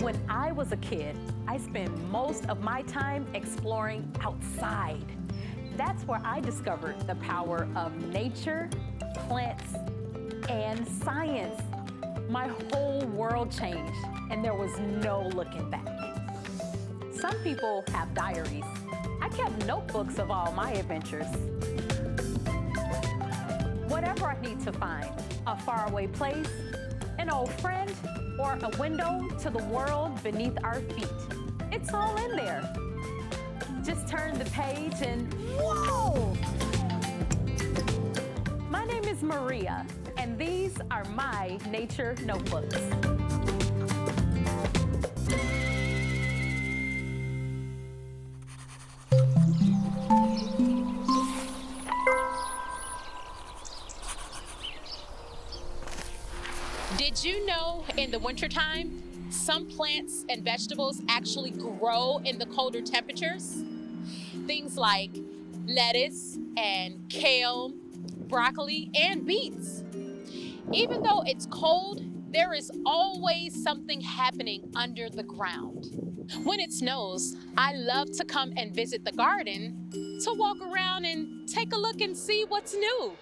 When I was a kid, I spent most of my time exploring outside. That's where I discovered the power of nature, plants, and science. My whole world changed, and there was no looking back. Some people have diaries. I kept notebooks of all my adventures. Whatever I need to find, a faraway place, an old friend, or a window to the world beneath our feet. It's all in there. Just turn the page and whoa! My name is Maria, and these are my nature notebooks. Did you know in the wintertime, some plants and vegetables actually grow in the colder temperatures? Things like lettuce and kale, broccoli, and beets. Even though it's cold, there is always something happening under the ground. When it snows, I love to come and visit the garden to walk around and take a look and see what's new.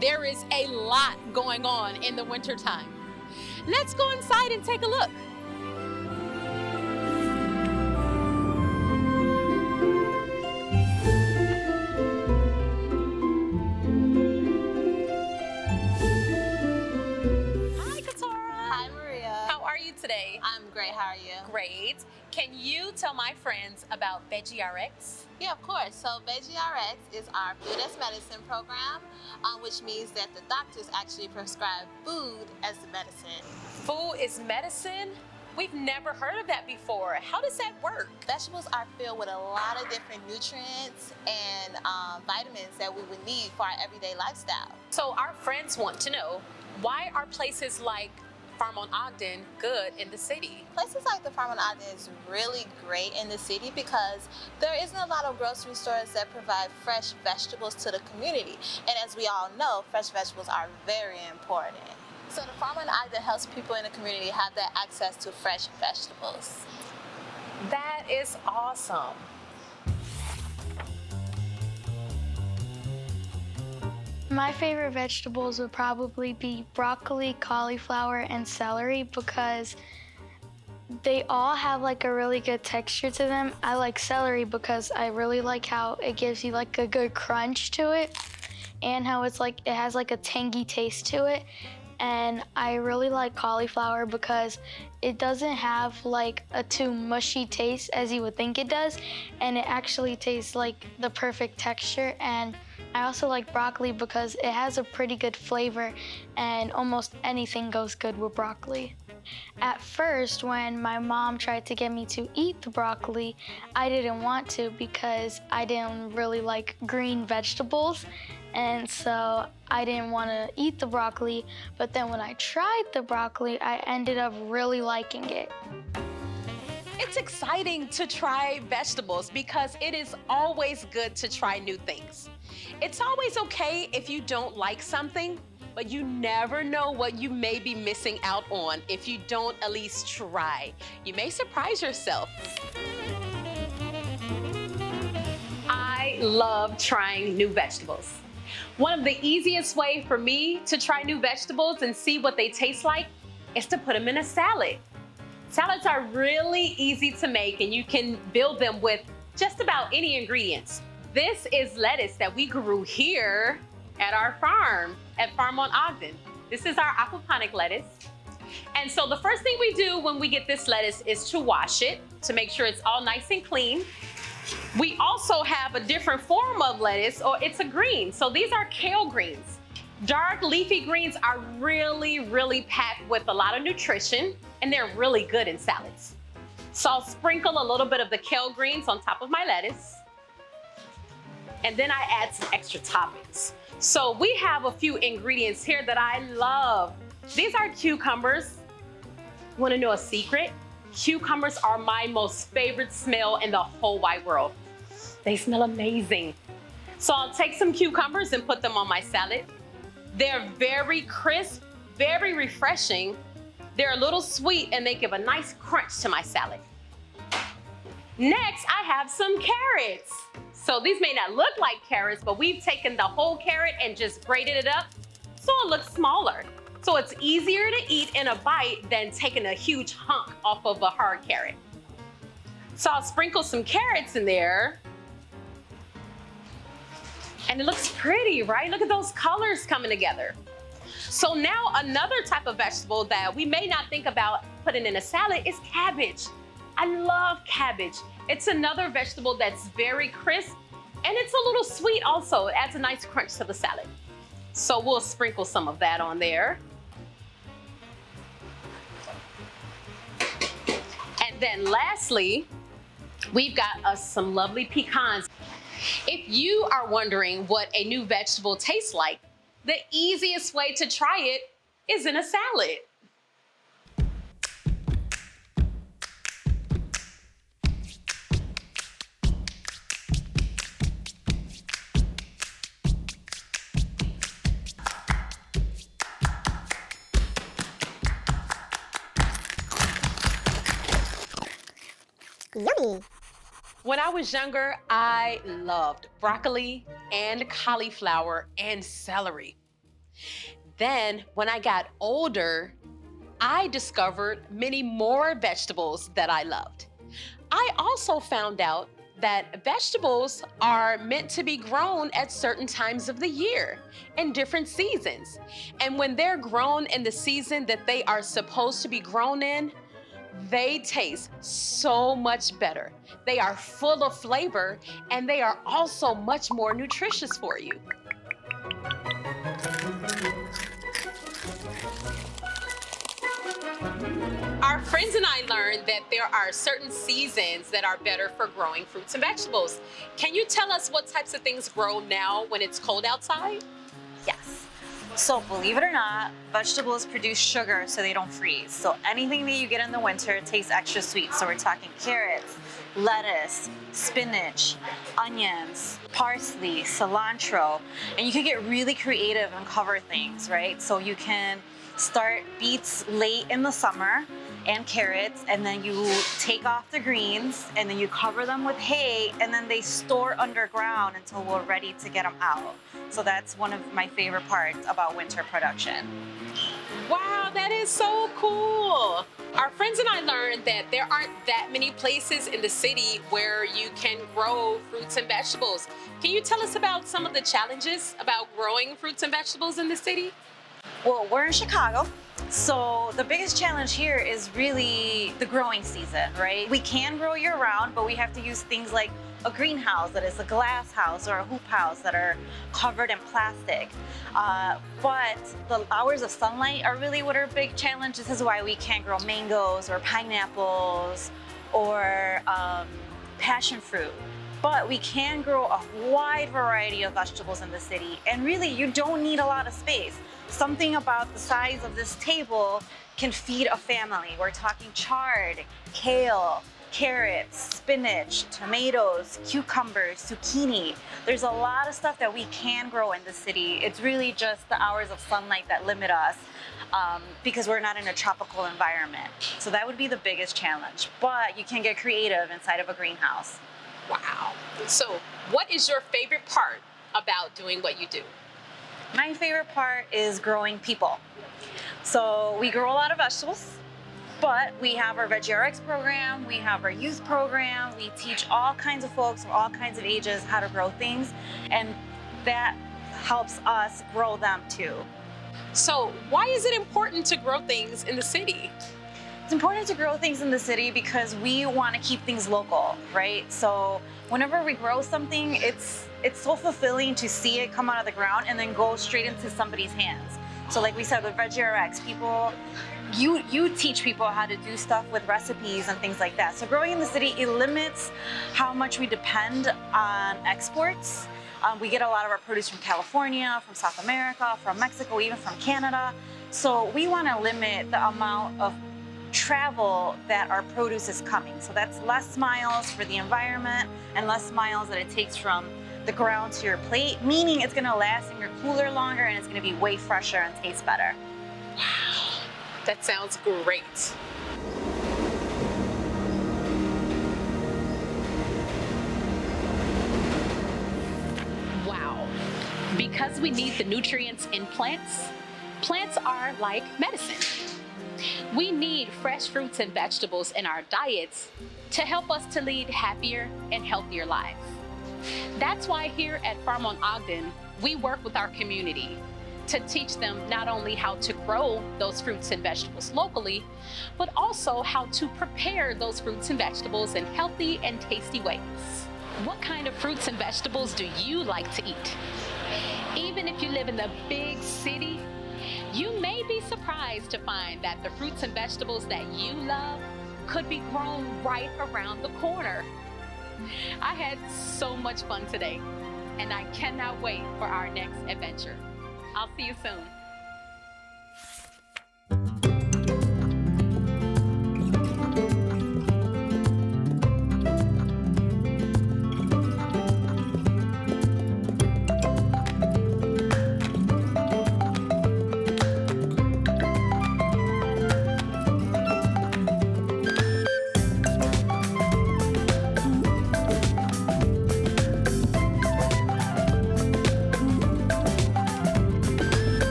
There is a lot going on in the wintertime. Let's go inside and take a look. Hi, Katora. Hi, Maria. How are you today? I'm great. How are you? Great. Can you tell my friends about Veggie RX? Yeah, of course. So Veggie RX is our food as medicine program, which means that the doctors actually prescribe food as the medicine. Food is medicine? We've never heard of that before. How does that work? Vegetables are filled with a lot of different nutrients and vitamins that we would need for our everyday lifestyle. So our friends want to know, why are places like Farm on Ogden good in the city? Places like the Farm on Ogden is really great in the city because there isn't a lot of grocery stores that provide fresh vegetables to the community. And as we all know, fresh vegetables are very important. So the Farm on Ogden helps people in the community have that access to fresh vegetables. That is awesome. My favorite vegetables would probably be broccoli, cauliflower, and celery because they all have like a really good texture to them. I like celery because I really like how it gives you like a good crunch to it and how it's like it has like a tangy taste to it. And I really like cauliflower because it doesn't have like a too mushy taste as you would think it does, and it actually tastes like the perfect texture. And I also like broccoli because it has a pretty good flavor and almost anything goes good with broccoli. At first, when my mom tried to get me to eat the broccoli, I didn't want to because I didn't really like green vegetables, and so I didn't want to eat the broccoli. But then when I tried the broccoli, I ended up really liking it. It's exciting to try vegetables because it is always good to try new things. It's always okay if you don't like something, but you never know what you may be missing out on if you don't at least try. You may surprise yourself. I love trying new vegetables. One of the easiest ways for me to try new vegetables and see what they taste like is to put them in a salad. Salads are really easy to make and you can build them with just about any ingredients. This is lettuce that we grew here at our farm, at Farm on Ogden. This is our aquaponic lettuce. And so the first thing we do when we get this lettuce is to wash it to make sure it's all nice and clean. We also have a different form of lettuce, or it's a green. So these are kale greens. Dark leafy greens are really packed with a lot of nutrition and they're really good in salads. So I'll sprinkle a little bit of the kale greens on top of my lettuce. And then I add some extra toppings. So we have a few ingredients here that I love. These are cucumbers. Want to know a secret? Cucumbers are my most favorite smell in the whole wide world. They smell amazing. So I'll take some cucumbers and put them on my salad. They're very crisp, very refreshing. They're a little sweet and they give a nice crunch to my salad. Next, I have some carrots. So these may not look like carrots, but we've taken the whole carrot and just grated it up so it looks smaller. So it's easier to eat in a bite than taking a huge hunk off of a hard carrot. So I'll sprinkle some carrots in there. And it looks pretty, right? Look at those colors coming together. So now another type of vegetable that we may not think about putting in a salad is cabbage. I love cabbage. It's another vegetable that's very crisp and it's a little sweet also. It adds a nice crunch to the salad. So we'll sprinkle some of that on there. And then lastly, we've got us some lovely pecans. If you are wondering what a new vegetable tastes like, the easiest way to try it is in a salad. Yummy. When I was younger, I loved broccoli and cauliflower and celery. Then when I got older, I discovered many more vegetables that I loved. I also found out that vegetables are meant to be grown at certain times of the year in different seasons. And when they're grown in the season that they are supposed to be grown in, they taste so much better. They are full of flavor and they are also much more nutritious for you. Our friends and I learned that there are certain seasons that are better for growing fruits and vegetables. Can you tell us what types of things grow now when it's cold outside? Yes. So believe it or not, vegetables produce sugar so they don't freeze. So anything that you get in the winter tastes extra sweet. So we're talking carrots, lettuce, spinach, onions, parsley, cilantro, and you can get really creative and cover things, right? So you can start beets late in the summer and carrots, and then you take off the greens and then you cover them with hay, and then they store underground until we're ready to get them out. So that's one of my favorite parts about winter production. Wow, that is so cool. Our friends and I learned that there aren't that many places in the city where you can grow fruits and vegetables. Can you tell us about some of the challenges about growing fruits and vegetables in the city? Well, we're in Chicago, so the biggest challenge here is really the growing season, right? We can grow year round, but we have to use things like a greenhouse that is a glass house or a hoop house that are covered in plastic. But the hours of sunlight are really what are a big challenge. This is why we can't grow mangoes or pineapples or passion fruit. But we can grow a wide variety of vegetables in the city, and really you don't need a lot of space. Something about the size of this table can feed a family. We're talking chard, kale, carrots, spinach, tomatoes, cucumbers, zucchini. There's a lot of stuff that we can grow in the city. It's really just the hours of sunlight that limit us because we're not in a tropical environment. So that would be the biggest challenge, but you can get creative inside of a greenhouse. Wow. So what is your favorite part about doing what you do? My favorite part is growing people. So we grow a lot of vegetables, But we have our VeggieRx program, we have our youth program, we teach all kinds of folks of all kinds of ages how to grow things, and that helps us grow them too. So why is it important to grow things in the city? It's important to grow things in the city because we want to keep things local, right? So whenever we grow something, it's so fulfilling to see it come out of the ground and then go straight into somebody's hands. So like we said with VeggieRx, you teach people how to do stuff with recipes and things like that. So growing in the city, it limits how much we depend on exports. We get a lot of our produce from California, from South America, from Mexico, even from Canada. So we want to limit the amount of travel that our produce is coming. So that's less miles for the environment and less miles that it takes from the ground to your plate, meaning it's going to last in your cooler longer and it's going to be way fresher and taste better. Wow, that sounds great. Wow. Because we need the nutrients in plants, plants are like medicine. We need fresh fruits and vegetables in our diets to help us to lead happier and healthier lives. That's why here at Farm on Ogden, we work with our community to teach them not only how to grow those fruits and vegetables locally, but also how to prepare those fruits and vegetables in healthy and tasty ways. What kind of fruits and vegetables do you like to eat? Even if you live in the big city, you may be surprised to find that the fruits and vegetables that you love could be grown right around the corner. I had so much fun today, and I cannot wait for our next adventure. I'll see you soon.